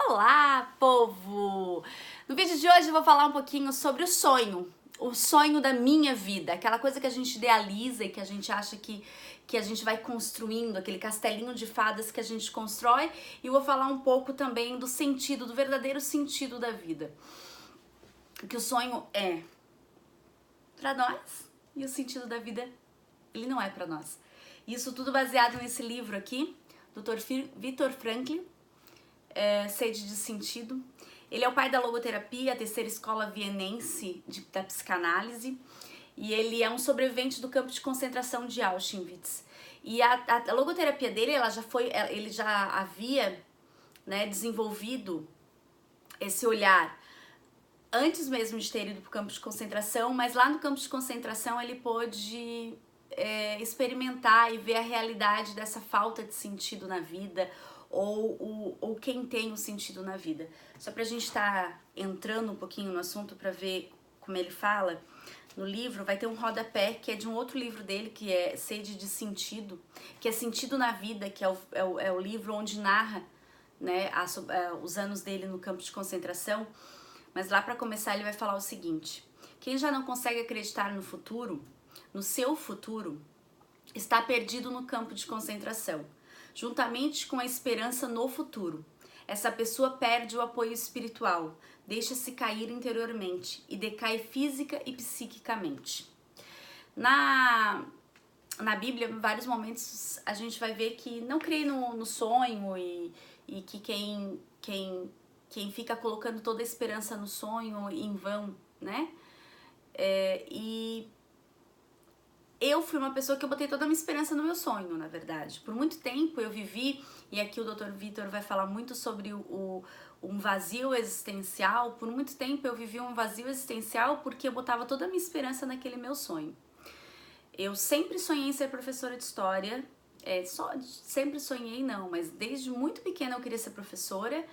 Olá, povo! No vídeo de hoje eu vou falar um pouquinho sobre o sonho da minha vida, aquela coisa que a gente idealiza e que a gente acha que a gente vai construindo, aquele castelinho de fadas que a gente constrói, e eu vou falar um pouco também do sentido, do verdadeiro sentido da vida. Que o sonho é para nós e o sentido da vida, ele não é para nós. Isso tudo baseado nesse livro aqui, Dr. Viktor Frankl, Sede de Sentido. Ele é o pai da logoterapia, a terceira escola vienense da psicanálise, e ele é um sobrevivente do campo de concentração de Auschwitz. E a logoterapia dele, ele já havia, desenvolvido esse olhar antes mesmo de ter ido para o campo de concentração, mas lá no campo de concentração ele pôde experimentar e ver a realidade dessa falta de sentido na vida, ou quem tem o sentido na vida. Só pra gente estar entrando um pouquinho no assunto para ver como ele fala, no livro vai ter um rodapé que é de um outro livro dele, que é Sede de Sentido, que é Sentido na Vida, que é o livro onde narra, os anos dele no campo de concentração. Mas lá, para começar, ele vai falar o seguinte: quem já não consegue acreditar no futuro, no seu futuro, está perdido no campo de concentração, juntamente com a esperança no futuro. Essa pessoa perde o apoio espiritual, deixa-se cair interiormente e decai física e psiquicamente. Na Bíblia, em vários momentos, a gente vai ver que não crê no sonho e que quem fica colocando toda a esperança no sonho em vão, né? E eu fui uma pessoa que eu botei toda a minha esperança no meu sonho, na verdade. Por muito tempo eu vivi, e aqui o Dr. Viktor vai falar muito sobre um vazio existencial. Por muito tempo eu vivi um vazio existencial porque eu botava toda a minha esperança naquele meu sonho. Eu sempre sonhei em ser professora de história, sempre sonhei não, mas desde muito pequena eu queria ser professora.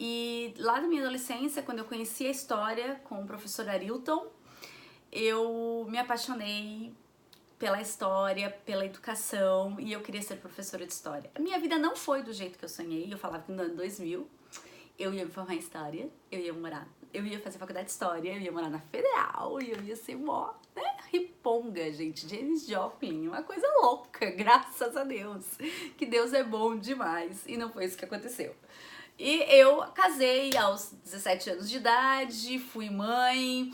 E lá na minha adolescência, quando eu conheci a história com o professor Arilton, eu me apaixonei pela história, pela educação, e eu queria ser professora de história. A minha vida não foi do jeito que eu sonhei. Eu falava que no ano 2000 eu ia me formar em história, eu ia fazer faculdade de história, eu ia morar na Federal, e eu ia ser mó, riponga, gente, Janis Joplin, uma coisa louca, graças a Deus, que Deus é bom demais, e não foi isso que aconteceu. E eu casei aos 17 anos de idade, fui mãe,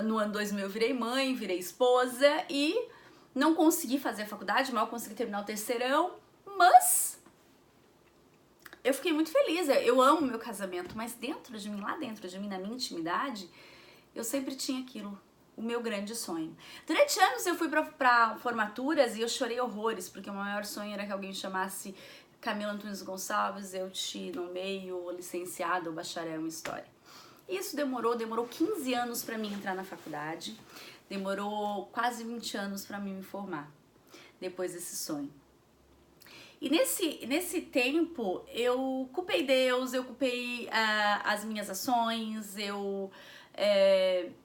no ano 2000 eu virei mãe, virei esposa e não consegui fazer a faculdade, mal consegui terminar o terceirão, mas eu fiquei muito feliz, eu amo meu casamento, mas dentro de mim, lá dentro de mim, na minha intimidade, eu sempre tinha aquilo, o meu grande sonho. Durante anos eu fui pra formaturas e eu chorei horrores, porque o meu maior sonho era que alguém chamasse Camila Antunes Gonçalves, eu te nomeio licenciada ou bacharel em História. Isso demorou 15 anos para mim entrar na faculdade, demorou quase 20 anos para mim me formar, depois desse sonho. E nesse tempo eu culpei Deus, eu culpei as minhas ações, eu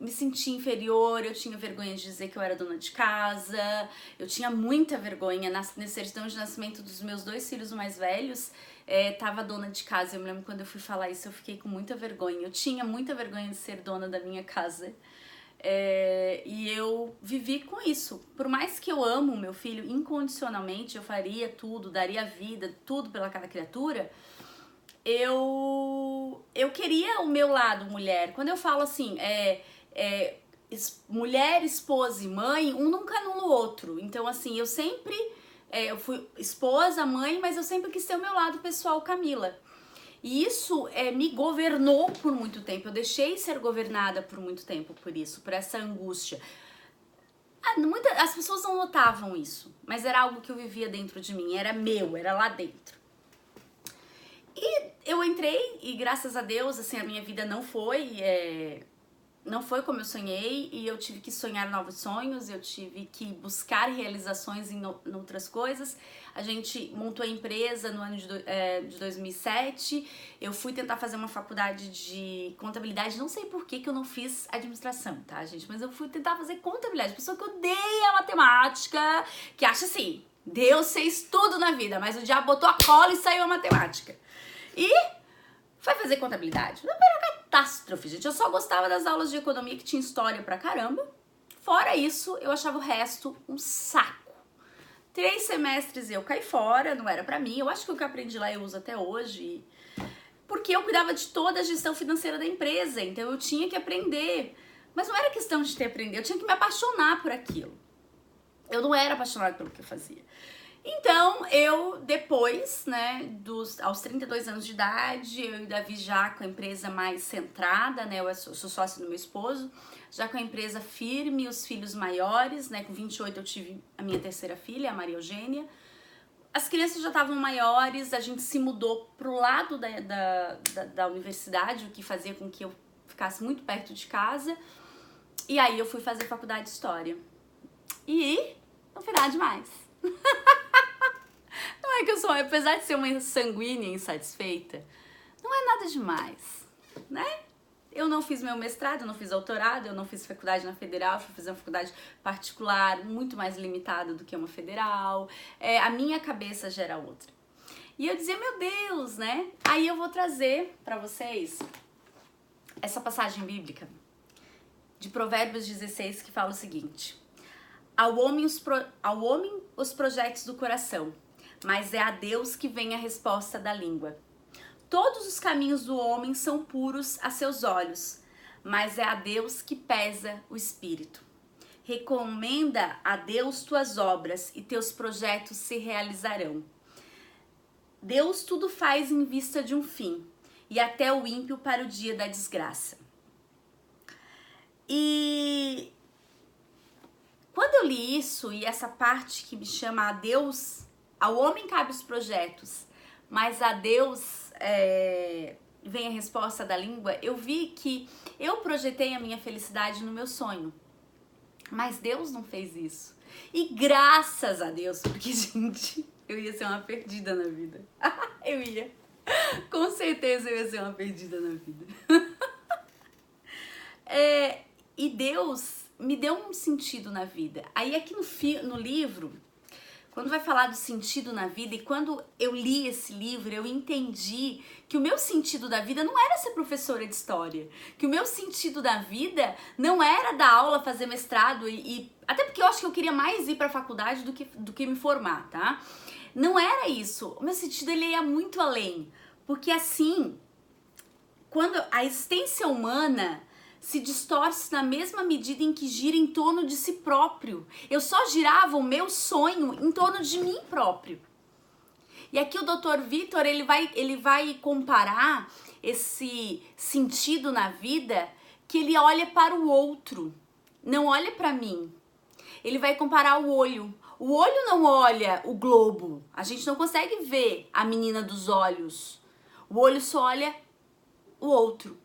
me senti inferior, eu tinha vergonha de dizer que eu era dona de casa, eu tinha muita vergonha. Na certidão de nascimento dos meus 2 filhos mais velhos, tava dona de casa. Eu me lembro quando eu fui falar isso, eu fiquei com muita vergonha. Eu tinha muita vergonha de ser dona da minha casa. E eu vivi com isso. Por mais que eu amo meu filho incondicionalmente, eu faria tudo, daria vida, tudo pelaquela criatura, eu queria o meu lado mulher. Quando eu falo assim, mulher, esposa e mãe, um nunca anula o outro. Então assim, eu sempre eu fui esposa, mãe, mas eu sempre quis ter o meu lado pessoal, Camila. E isso me governou por muito tempo. Eu deixei ser governada por muito tempo por isso, por essa angústia. As pessoas não notavam isso, mas era algo que eu vivia dentro de mim, era meu, era lá dentro. E eu entrei e graças a Deus, assim, a minha vida não foi como eu sonhei, e eu tive que sonhar novos sonhos, eu tive que buscar realizações em outras coisas. A gente montou a empresa no ano de 2007, eu fui tentar fazer uma faculdade de contabilidade, não sei por que eu não fiz administração, tá, gente? Mas eu fui tentar fazer contabilidade, pessoa que odeia matemática, que acha assim, Deus fez tudo na vida, mas o diabo botou a cola e saiu a matemática. E foi fazer contabilidade. Não era uma catástrofe, gente. Eu só gostava das aulas de economia que tinha história pra caramba. Fora isso, eu achava o resto um saco. 3 semestres eu caí fora, não era pra mim. Eu acho que o que eu aprendi lá eu uso até hoje. Porque eu cuidava de toda a gestão financeira da empresa, então eu tinha que aprender. Mas não era questão de ter aprendido, eu tinha que me apaixonar por aquilo. Eu não era apaixonada pelo que eu fazia. Então, eu depois, né, aos 32 anos de idade, eu e o Davi já com a empresa mais centrada, né, eu sou sócia do meu esposo, já com a empresa firme, os filhos maiores, né, com 28 eu tive a minha terceira filha, a Maria Eugênia. As crianças já estavam maiores, a gente se mudou pro lado da universidade, o que fazia com que eu ficasse muito perto de casa. E aí eu fui fazer faculdade de História. E não foi nada demais. Não é que eu sou, apesar de ser uma sanguínea e insatisfeita, não é nada demais, né? Eu não fiz meu mestrado, eu não fiz doutorado, eu não fiz faculdade na federal, fui fazer uma faculdade particular muito mais limitada do que uma federal. A minha cabeça já era outra. E eu dizia, meu Deus, né? Aí eu vou trazer pra vocês essa passagem bíblica de Provérbios 16 que fala o seguinte: ao homem os projetos do coração, mas é a Deus que vem a resposta da língua. Todos os caminhos do homem são puros a seus olhos, mas é a Deus que pesa o espírito. Recomenda a Deus tuas obras e teus projetos se realizarão. Deus tudo faz em vista de um fim, e até o ímpio para o dia da desgraça. E quando eu li isso, e essa parte que me chama a Deus, ao homem cabe os projetos, mas a Deus vem a resposta da língua, eu vi que eu projetei a minha felicidade no meu sonho, mas Deus não fez isso. E graças a Deus, porque, gente, eu ia ser uma perdida na vida. Eu ia. Com certeza eu ia ser uma perdida na vida. E Deus me deu um sentido na vida. Aí aqui no livro, quando vai falar do sentido na vida, e quando eu li esse livro, eu entendi que o meu sentido da vida não era ser professora de história, que o meu sentido da vida não era dar aula, fazer mestrado, até porque eu acho que eu queria mais ir para a faculdade do que me formar, tá? Não era isso. O meu sentido, ele ia muito além, porque assim, quando a existência humana se distorce na mesma medida em que gira em torno de si próprio. Eu só girava o meu sonho em torno de mim próprio. E aqui o Dr. Vitor, ele vai comparar esse sentido na vida, que ele olha para o outro, não olha para mim. Ele vai comparar o olho. O olho não olha o globo. A gente não consegue ver a menina dos olhos. O olho só olha o outro.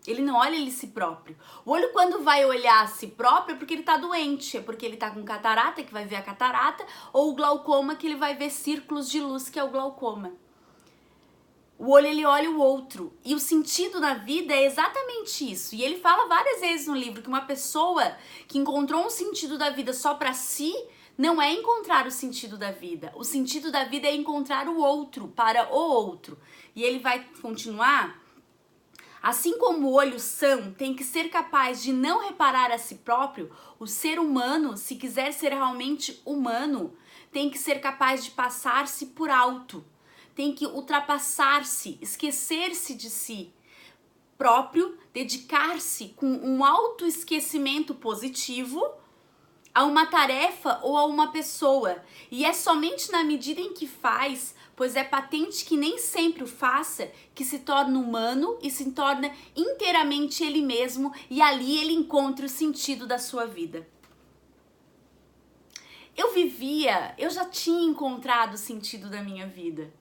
Ele não olha ele si próprio. O olho, quando vai olhar a si próprio, é porque ele tá doente, é porque ele tá com catarata, que vai ver a catarata, ou o glaucoma, que ele vai ver círculos de luz, que é o glaucoma. O olho, ele olha o outro. E o sentido na vida é exatamente isso. E ele fala várias vezes no livro que uma pessoa que encontrou um sentido da vida só pra si, não é encontrar o sentido da vida. O sentido da vida é encontrar o outro, para o outro. E ele vai continuar: assim como o olho são tem que ser capaz de não reparar a si próprio, o ser humano, se quiser ser realmente humano, tem que ser capaz de passar-se por alto, tem que ultrapassar-se, esquecer-se de si próprio, dedicar-se com um autoesquecimento positivo a uma tarefa ou a uma pessoa. E é somente na medida em que faz, pois é patente que nem sempre o faça, que se torna humano e se torna inteiramente ele mesmo, e ali ele encontra o sentido da sua vida. Eu já tinha encontrado o sentido da minha vida.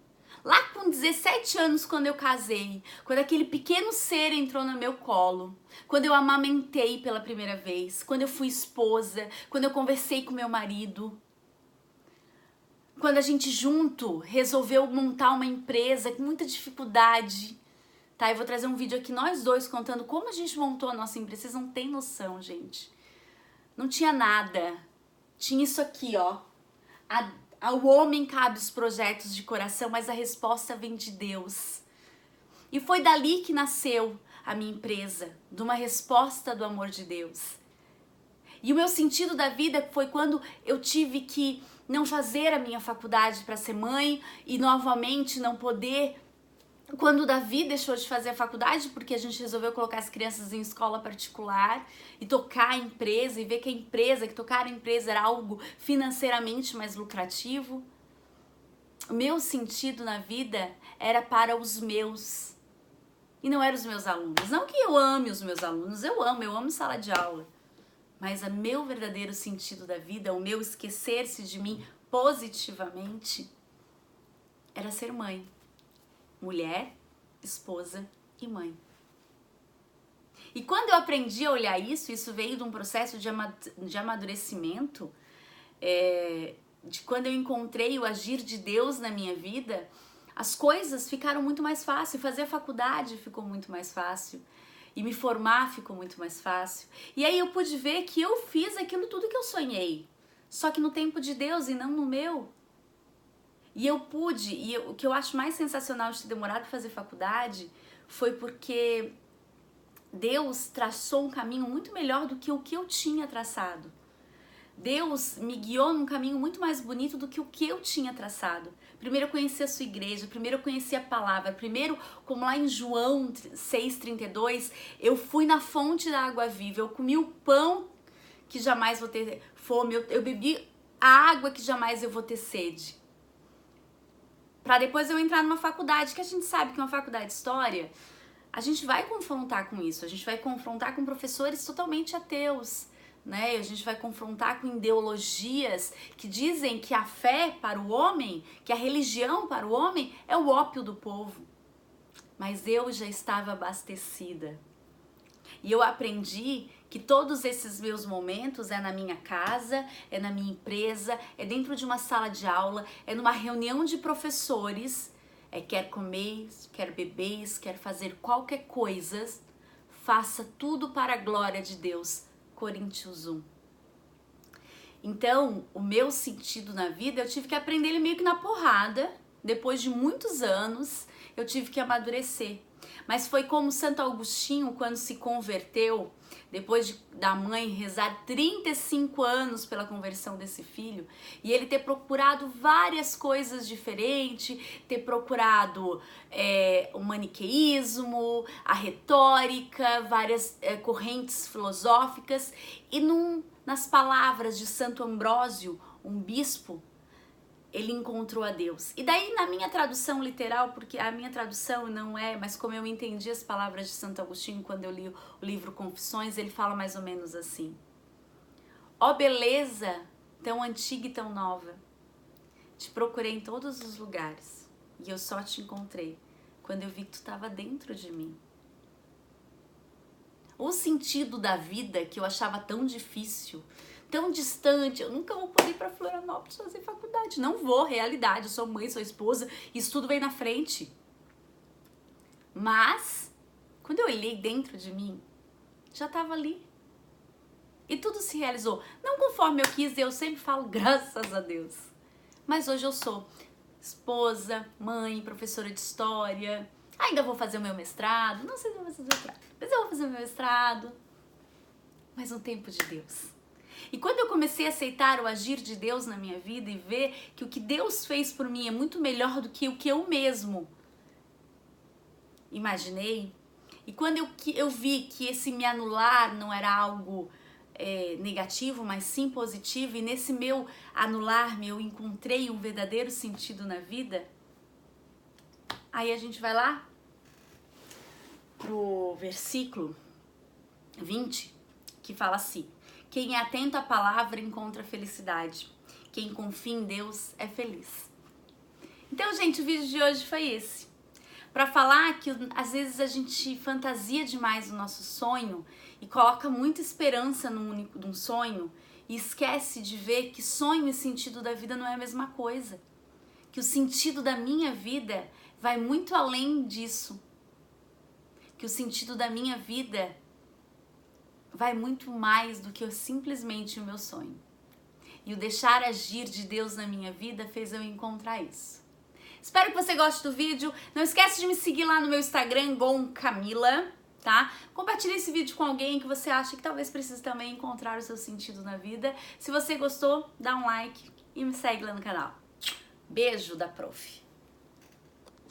Lá com 17 anos, quando eu casei, quando aquele pequeno ser entrou no meu colo, quando eu amamentei pela primeira vez, quando eu fui esposa, quando eu conversei com meu marido, quando a gente junto resolveu montar uma empresa com muita dificuldade, tá? Eu vou trazer um vídeo aqui, nós dois, contando como a gente montou a nossa empresa. Vocês não têm noção, gente. Não tinha nada. Tinha isso aqui, ó. Ao homem cabe os projetos de coração, mas a resposta vem de Deus. E foi dali que nasceu a minha empresa, de uma resposta do amor de Deus. E o meu sentido da vida foi quando eu tive que não fazer a minha faculdade para ser mãe e novamente não poder. Quando o Davi deixou de fazer a faculdade, porque a gente resolveu colocar as crianças em escola particular e tocar a empresa e ver que tocar a empresa era algo financeiramente mais lucrativo. O meu sentido na vida era para os meus e não eram os meus alunos. Não que eu ame os meus alunos, eu amo sala de aula. Mas o meu verdadeiro sentido da vida, o meu esquecer-se de mim positivamente, era ser mãe. Mulher, esposa e mãe. E quando eu aprendi a olhar isso veio de um processo de amadurecimento, de quando eu encontrei o agir de Deus na minha vida, as coisas ficaram muito mais fáceis, fazer a faculdade ficou muito mais fácil, e me formar ficou muito mais fácil. E aí eu pude ver que eu fiz aquilo tudo que eu sonhei, só que no tempo de Deus e não no meu. E eu pude, o que eu acho mais sensacional de ter demorado para fazer faculdade foi porque Deus traçou um caminho muito melhor do que o que eu tinha traçado. Deus me guiou num caminho muito mais bonito do que o que eu tinha traçado. Primeiro eu conheci a sua igreja, primeiro eu conheci a palavra, primeiro, como lá em João 6,32, eu fui na fonte da água viva, eu comi o pão que jamais vou ter fome, eu bebi a água que jamais eu vou ter sede. Para depois eu entrar numa faculdade, que a gente sabe que uma faculdade de história, a gente vai confrontar com isso, a gente vai confrontar com professores totalmente ateus, né? A gente vai confrontar com ideologias que dizem que a fé para o homem, que a religião para o homem é o ópio do povo. Mas eu já estava abastecida. E eu aprendi que todos esses meus momentos é na minha casa, é na minha empresa, é dentro de uma sala de aula, é numa reunião de professores, quer comer, quer beber, quer fazer qualquer coisa, faça tudo para a glória de Deus. Coríntios 1. Então, o meu sentido na vida, eu tive que aprender ele meio que na porrada, depois de muitos anos, eu tive que amadurecer. Mas foi como Santo Agostinho, quando se converteu, depois da mãe rezar 35 anos pela conversão desse filho, e ele ter procurado várias coisas diferentes, ter procurado o maniqueísmo, a retórica, várias correntes filosóficas, e nas palavras de Santo Ambrósio, um bispo, ele encontrou a Deus. E daí na minha tradução literal, porque a minha tradução não é, mas como eu entendi as palavras de Santo Agostinho quando eu li o livro Confissões, ele fala mais ou menos assim: ó beleza tão antiga e tão nova, te procurei em todos os lugares e eu só te encontrei quando eu vi que tu estava dentro de mim. O sentido da vida que eu achava tão difícil, tão distante, eu nunca vou poder ir para Florianópolis fazer faculdade, não vou, realidade, eu sou mãe, sou esposa, isso tudo vem na frente. Mas, quando eu olhei dentro de mim, já estava ali. E tudo se realizou, não conforme eu quis, eu sempre falo graças a Deus. Mas hoje eu sou esposa, mãe, professora de história, ainda vou fazer o meu mestrado, não sei se eu vou fazer o mestrado, mas eu vou fazer o meu mestrado, mas no tempo de Deus. E quando eu comecei a aceitar o agir de Deus na minha vida e ver que o que Deus fez por mim é muito melhor do que o que eu mesmo imaginei, e quando eu vi que esse me anular não era algo negativo, mas sim positivo, e nesse meu anular-me eu encontrei um verdadeiro sentido na vida, aí a gente vai lá pro versículo 20, que fala assim: quem é atento à palavra encontra felicidade. Quem confia em Deus é feliz. Então, gente, o vídeo de hoje foi esse. Para falar que às vezes a gente fantasia demais o nosso sonho e coloca muita esperança num sonho e esquece de ver que sonho e sentido da vida não é a mesma coisa. Que o sentido da minha vida vai muito além disso. Que o sentido da minha vida vai muito mais do que simplesmente o meu sonho. E o deixar agir de Deus na minha vida fez eu encontrar isso. Espero que você goste do vídeo. Não esquece de me seguir lá no meu Instagram, @camila, tá? Compartilhe esse vídeo com alguém que você acha que talvez precise também encontrar o seu sentido na vida. Se você gostou, dá um like e me segue lá no canal. Beijo da Prof.